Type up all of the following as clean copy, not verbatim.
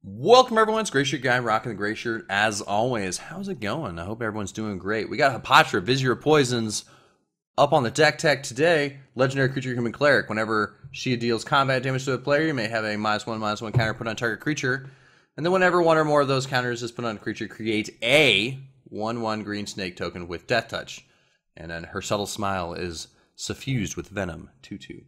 Welcome everyone, it's Gray Shirt Guy rocking the gray shirt as always. How's it going? I hope everyone's doing great. We got Hapatra, Vizier of Poisons, up on the deck tech today. Legendary creature human cleric. Whenever she deals combat damage to a player, you may have a -1/-1 counter put on target creature. And then whenever one or more of those counters is put on a creature, create a 1/1 green snake token with Death Touch. And then her subtle smile is suffused with venom, 2/2.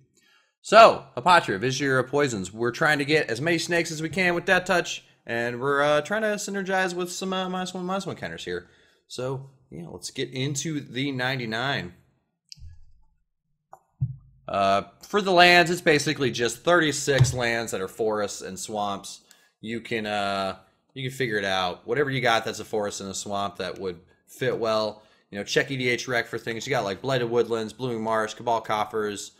So, Hapatra, Vizier of Poisons. We're trying to get as many snakes as we can with Death Touch, and we're trying to synergize with some -1/-1 counters here. So, yeah, let's get into the 99. For the lands, it's basically just 36 lands that are forests and swamps. You can figure it out. Whatever you got that's a forest and a swamp that would fit well. You know, check EDH Rec for things. You got like Blighted Woodlands, Blooming Marsh, Cabal Coffers,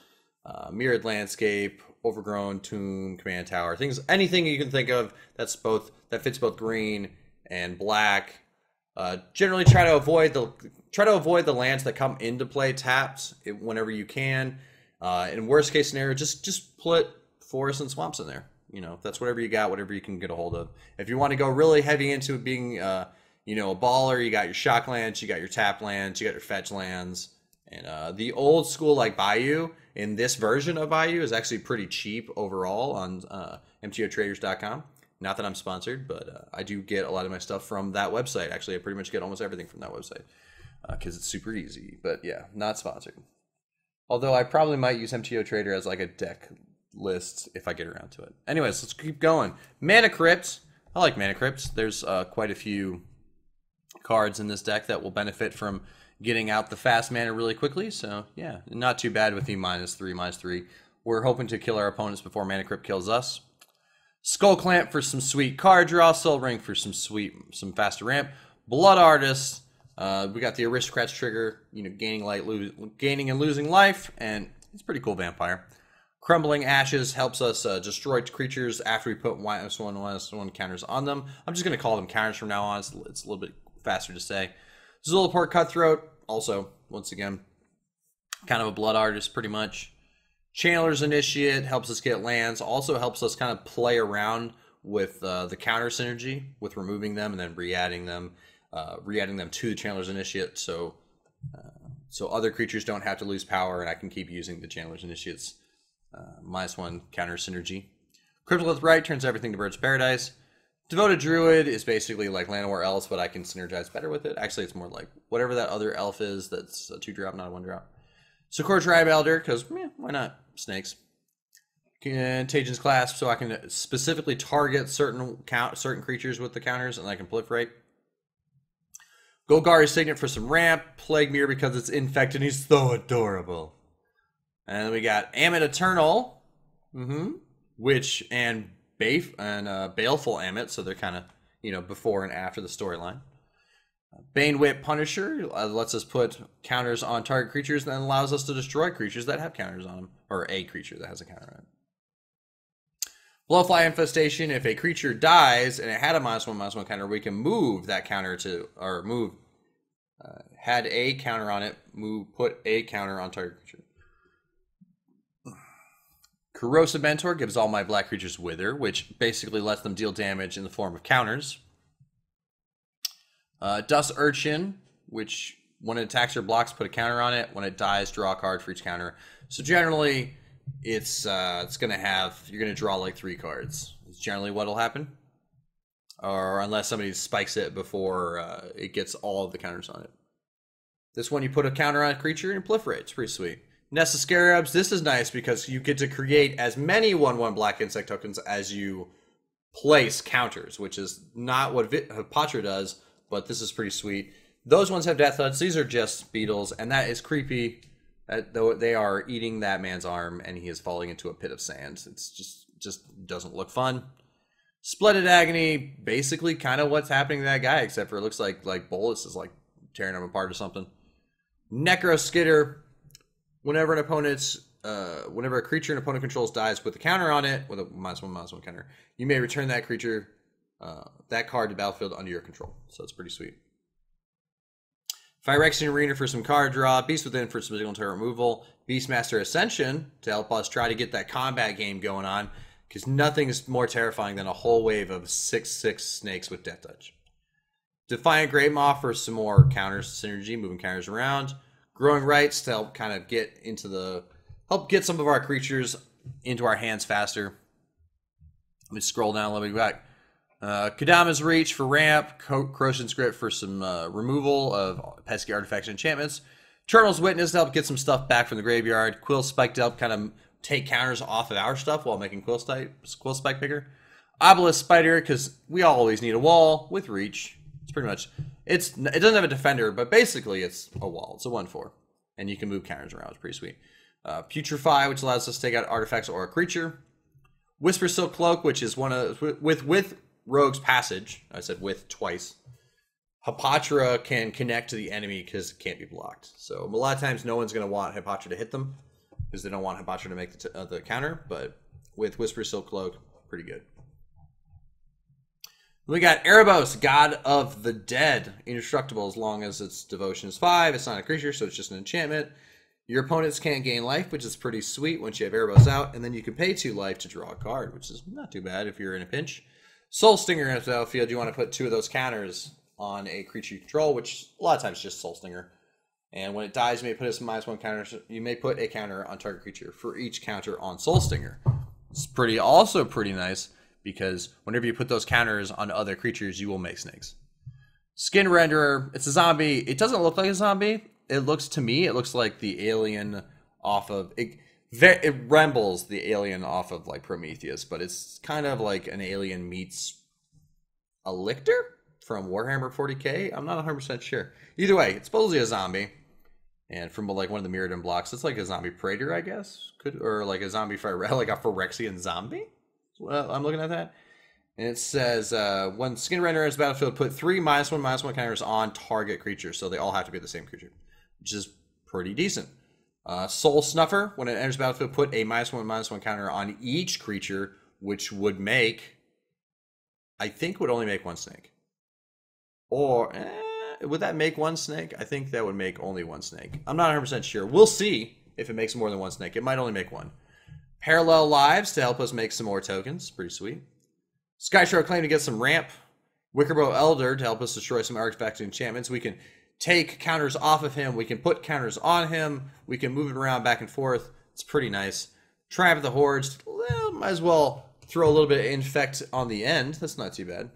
Mirrored Landscape, Overgrown Tomb, Command Tower, things, anything you can think of that fits both green and black. Generally, try to avoid the lands that come into play tapped whenever you can. In worst case scenario, just put forests and swamps in there. You know, that's whatever you got, whatever you can get a hold of. If you want to go really heavy into being, a baller, you got your shock lands, you got your tap lands, you got your fetch lands. And the old school like Bayou in this version of Bayou is actually pretty cheap overall on mtotraders.com. Not that I'm sponsored, but I do get a lot of my stuff from that website. Actually, I pretty much get almost everything from that website because it's super easy. But yeah, not sponsored. Although I probably might use MTO Trader as like a deck list if I get around to it. Anyways, let's keep going. Mana Crypt. I like Mana Crypt. There's quite a few cards in this deck that will benefit from getting out the fast mana really quickly. So yeah, not too bad with the -3/-3. We're hoping to kill our opponents before Mana Crypt kills us. Skull Clamp for some sweet card draw. Soul Ring for some faster ramp. Blood Artist. We got the Aristocrat's trigger, gaining and losing life, and it's a pretty cool vampire. Crumbling Ashes helps us destroy creatures after we put -1/-1 counters on them. I'm just going to call them counters from now on. It's a little bit faster to say. Zulaport Cutthroat, also, once again, kind of a blood artist, pretty much. Channeler's Initiate helps us get lands, also helps us kind of play around with the counter synergy, with removing them and then re-adding them to the Channeler's Initiate, so other creatures don't have to lose power, and I can keep using the Channeler's Initiate's -1 counter synergy. Cryptolith Rite turns everything to Bird's Paradise. Devoted Druid is basically like Llanowar Elves, but I can synergize better with it. Actually, it's more like whatever that other elf is that's a 2-drop, not a 1-drop. Sakura Tribe Elder, because why not? Snakes. Contagious Clasp, so I can specifically target certain creatures with the counters, and I can proliferate. Golgari's Signet for some ramp. Plague Mirror because it's infected and he's so adorable. And then we got Amit Eternal, which and Baleful Amit, so they're kind of, before and after the storyline. Bane Whip Punisher lets us put counters on target creatures and then allows us to destroy creatures that have counters on them, or a creature that has a counter on it. Blowfly Infestation, if a creature dies and it had a -1/-1 counter, we can move that counter had a counter on it, put a counter on target creature. Corrosive Mentor gives all my black creatures Wither, which basically lets them deal damage in the form of counters. Dust Urchin, which when it attacks or blocks, put a counter on it. When it dies, draw a card for each counter. So generally, you're gonna draw like 3 cards. It's generally what'll happen, or unless somebody spikes it before it gets all of the counters on it. This one, you put a counter on a creature and proliferate. It's pretty sweet. Nessus Scarabs, this is nice because you get to create as many 1/1 black insect tokens as you place counters, which is not what Hapatra does, but this is pretty sweet. Those ones have Death Touch. These are just beetles, and that is creepy. Though they are eating that man's arm, and he is falling into a pit of sand. It's just doesn't look fun. Splendid Agony, basically kind of what's happening to that guy, except for it looks like Bolus is like tearing him apart or something. Necro Skitter. Whenever a creature an opponent controls dies with a counter on it, with a -1/-1 counter, you may return that creature, that card to battlefield under your control. So it's pretty sweet. Phyrexian Arena for some card draw. Beast Within for some physical terror removal. Beastmaster Ascension to help us try to get that combat game going on. because nothing is more terrifying than a whole wave of 6/6 snakes with Death Touch. Defiant Great Maw for some more counters, synergy, moving counters around. Growing Rights to help kind of get into help get some of our creatures into our hands faster. Let me scroll down a little bit back. Kadama's Reach for ramp. Corrosion's Grip for some removal of pesky artifacts and enchantments. Eternal's Witness to help get some stuff back from the graveyard. Quill Spike to help kind of take counters off of our stuff while making Quill Spike bigger. Obelisk Spider, because we always need a wall with Reach. It's pretty much, it doesn't have a defender, but basically it's a wall. It's a 1/4. And you can move counters around. It's pretty sweet. Putrefy, which allows us to take out artifacts or a creature. Whisper Silk Cloak, which is one of, with Rogue's Passage. I said with twice. Hapatra can connect to the enemy because it can't be blocked. So a lot of times no one's going to want Hapatra to hit them because they don't want Hapatra to make the counter. But with Whisper Silk Cloak, pretty good. We got Erebos, God of the Dead. Indestructible as long as its devotion is 5. It's not a creature, so it's just an enchantment. Your opponents can't gain life, which is pretty sweet once you have Erebos out. And then you can pay 2 life to draw a card, which is not too bad if you're in a pinch. Soul Stinger in the battlefield, you want to put 2 of those counters on a creature you control, which a lot of times is just Soul Stinger. And when it dies, you may put a -1 counter. You may put a counter on target creature for each counter on Soul Stinger. It's also pretty nice because whenever you put those counters on other creatures, you will make snakes. Skin Renderer, it's a zombie. It doesn't look like a zombie. It looks like the alien off of it resembles the alien off of like Prometheus, but it's kind of like an alien meets a lictor from Warhammer 40k. I'm not 100% sure. Either way, it's supposedly a zombie, and from like one of the Mirrodin blocks, it's like a zombie praetor, I guess, or like a zombie like a Phyrexian zombie. Well, I'm looking at that, and it says when Skin Renderer is battlefield, put 3 -1/-1 counters on target creatures, so they all have to be the same creature, which is pretty decent. Soul Snuffer, when it enters battlefield, put a -1/-1 counter on each creature, which would make, I think, would only make 1 snake. Or, would that make 1 snake? I think that would make only 1 snake. I'm not 100% sure. We'll see if it makes more than 1 snake. It might only make 1. Parallel Lives to help us make some more tokens. Pretty sweet. Skyshroud Claim to get some ramp. Wickerbow Elder to help us destroy some artifacts and enchantments. We can take counters off of him. We can put counters on him. We can move it around back and forth. It's pretty nice. Triumph of the Hordes. Well, might as well throw a little bit of Infect on the end. That's not too bad.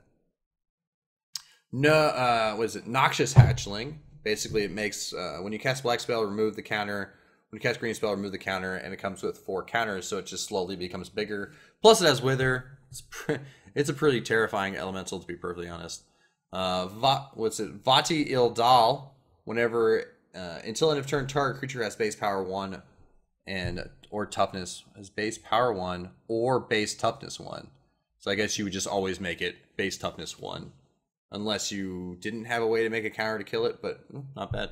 No, what is it? Noxious Hatchling. Basically, it makes, when you cast Black Spell, remove the counter. When you cast Green Spell, remove the counter, and it comes with 4 counters, so it just slowly becomes bigger. Plus, it has Wither. It's a pretty terrifying elemental, to be perfectly honest. Vati Ildal. Whenever, until end of turn, target creature has base power 1 or toughness. Has base power 1 or base toughness 1. So I guess you would just always make it base toughness 1. Unless you didn't have a way to make a counter to kill it, but not bad.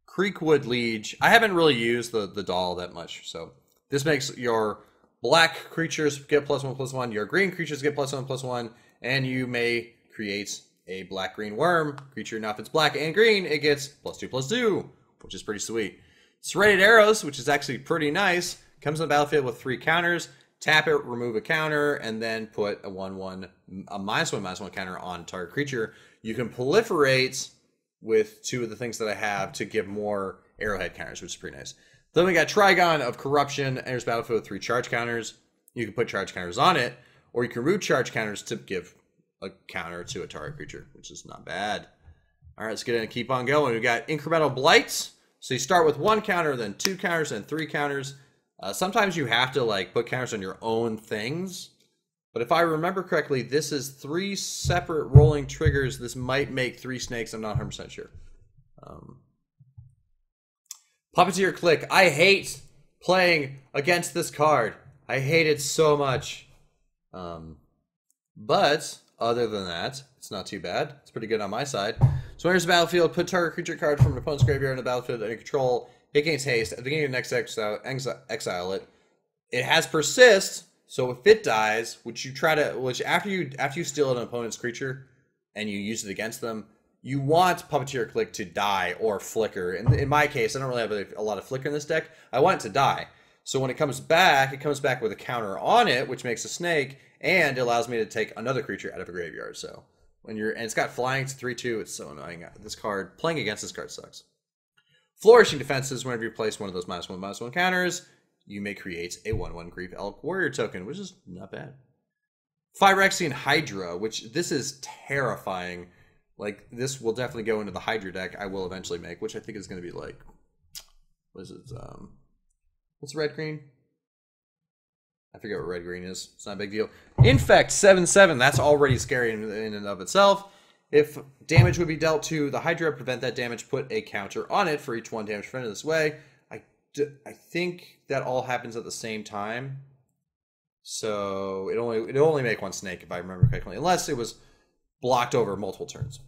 Creekwood Liege. I haven't really used the doll that much, so this makes your black creatures get +1/+1, your green creatures get +1/+1, and you may create a black-green worm creature. Now, if it's black and green, it gets +2/+2, which is pretty sweet. Serrated Arrows, which is actually pretty nice, comes on the battlefield with 3 counters. Tap it, remove a counter, and then put a -1/-1 counter on target creature. You can proliferate with 2 of the things that I have to give more arrowhead counters, which is pretty nice. Then we got Trigon of Corruption, enters battlefield with 3 charge counters. You can put charge counters on it, or you can remove charge counters to give a counter to a target creature, which is not bad. All right, let's get in and keep on going. We got Incremental Blights. So you start with 1 counter, then 2 counters, then 3 counters. Sometimes you have to like put counters on your own things. But if I remember correctly, this is 3 separate rolling triggers. This might make 3 snakes. I'm not 100% sure. Puppeteer Click. I hate playing against this card. I hate it so much. But other than that, it's not too bad. It's pretty good on my side. So enters the battlefield, put target creature card from an opponent's graveyard in the battlefield under control. It gains haste. At the beginning of the next exile it. It has persist. So if it dies, after you steal an opponent's creature and you use it against them, you want Puppeteer Click to die or flicker. In my case, I don't really have a lot of flicker in this deck. I want it to die. So when it comes back with a counter on it, which makes a snake, and it allows me to take another creature out of a graveyard. So and it's got flying, it's 3/2. It's so annoying. This card, playing against this card sucks. Flourishing Defenses. Whenever you place one of those -1/-1 counters, you may create a 1/1 Grief Elk Warrior token, which is not bad. Phyrexian Hydra, which this is terrifying. Like, this will definitely go into the Hydra deck I will eventually make, which I think is going to be like, what is it? What's red-green? I forget what red-green is. It's not a big deal. Infect 7/7. That's already scary in and of itself. If damage would be dealt to the Hydra, prevent that damage, put a counter on it for each 1 damage prevented this way. I think that all happens at the same time. So it only make 1 snake if I remember correctly, unless it was blocked over multiple turns.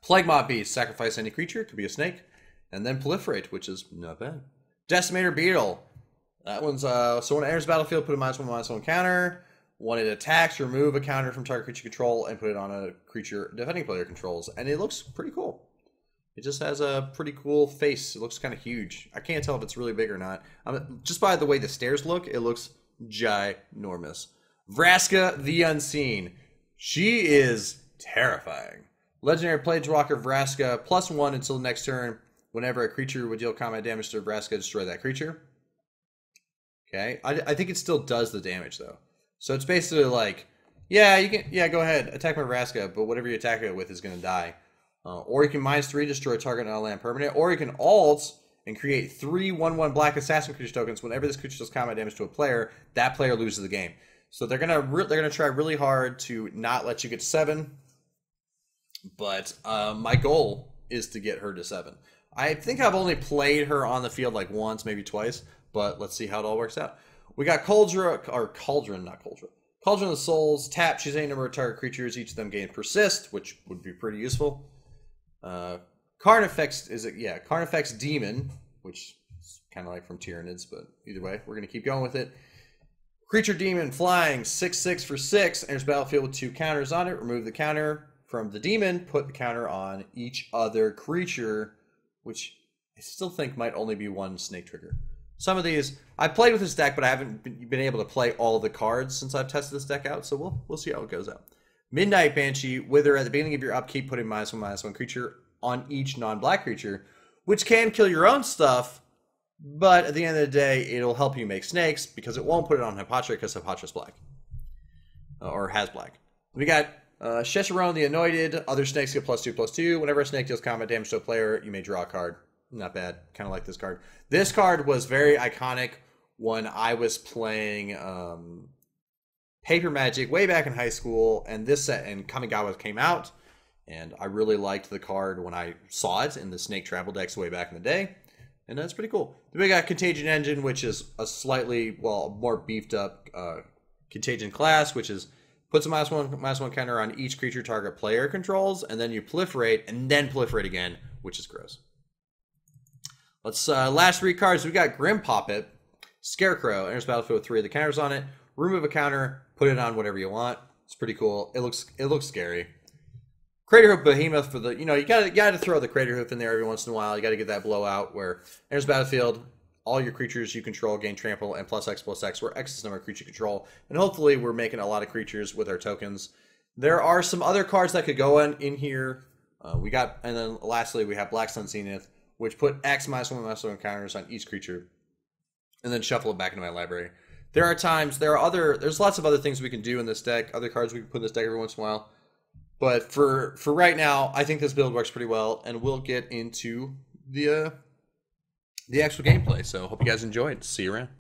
Plague Mob Beast. Sacrifice any creature. Could be a snake. And then proliferate, which is not bad. Decimator Beetle. That one's so when it enters the battlefield, put a -1/-1 counter. When it attacks, remove a counter from target creature control and put it on a creature defending player controls. And it looks pretty cool. It just has a pretty cool face. It looks kind of huge. I can't tell if it's really big or not. Just by the way the stairs look, it looks ginormous. Vraska the Unseen. She is terrifying. Legendary Planeswalker Vraska, +1 until next turn. Whenever a creature would deal combat damage to Vraska, destroy that creature. Okay, I think it still does the damage though. So it's basically like, yeah, you can, go ahead, attack my Vraska, but whatever you attack it with is going to die. Or you can -3, destroy a target non-land permanent, or you can alt and create 3 1/1 black assassin creature tokens. Whenever this creature does combat damage to a player, that player loses the game. So they're gonna try really hard to not let you get to 7. But my goal is to get her to 7. I think I've only played her on the field like once, maybe twice. But let's see how it all works out. We got Cauldron of the Souls. Tap, choose any number of target creatures. Each of them gain Persist, which would be pretty useful. Carnifex Carnifex Demon, which is kind of like from Tyranids, but either way, we're going to keep going with it. Creature Demon, flying, 6/6 for 6. Enters battlefield with 2 counters on it. Remove the counter from the demon. Put the counter on each other creature, which I still think might only be 1 snake trigger. Some of these, I played with this deck, but I haven't been able to play all the cards since I've tested this deck out, so we'll see how it goes out. Midnight Banshee, Wither. At the beginning of your upkeep, putting -1/-1 creature on each non-black creature, which can kill your own stuff, but at the end of the day, it'll help you make snakes, because it won't put it on Hapatra, because Hapatra's black. Or has black. We got Shesharon the Anointed. Other snakes get +2/+2. Whenever a snake deals combat damage to a player, you may draw a card. Not bad. Kind of like this card. This card was very iconic when I was playing Paper Magic way back in high school, and this set and Kamigawa came out, and I really liked the card when I saw it in the Snake Travel decks way back in the day, and that's pretty cool. Then we got Contagion Engine, which is a slightly, more beefed up Contagion class, which is puts a -1/-1 counter on each creature target player controls, and then you proliferate, and then proliferate again, which is gross. Let's last 3 cards. We got Grim Poppet, Scarecrow. Enters battlefield with 3 of the counters on it. Remove a counter, put it on whatever you want. It's pretty cool. It looks scary. Craterhoof Behemoth for the, you gotta throw the Craterhoof in there every once in a while. You gotta get that blowout where enters battlefield. All your creatures you control gain trample and +X/+X, where X is the number of creature control. And hopefully we're making a lot of creatures with our tokens. There are some other cards that could go in here. And then lastly we have Black Sun Zenith, which put X -1/-1 counters on each creature, and then shuffle it back into my library. There's lots of other things we can do in this deck, other cards we can put in this deck every once in a while. But for right now, I think this build works pretty well, and we'll get into the actual gameplay. So hope you guys enjoyed. See you around.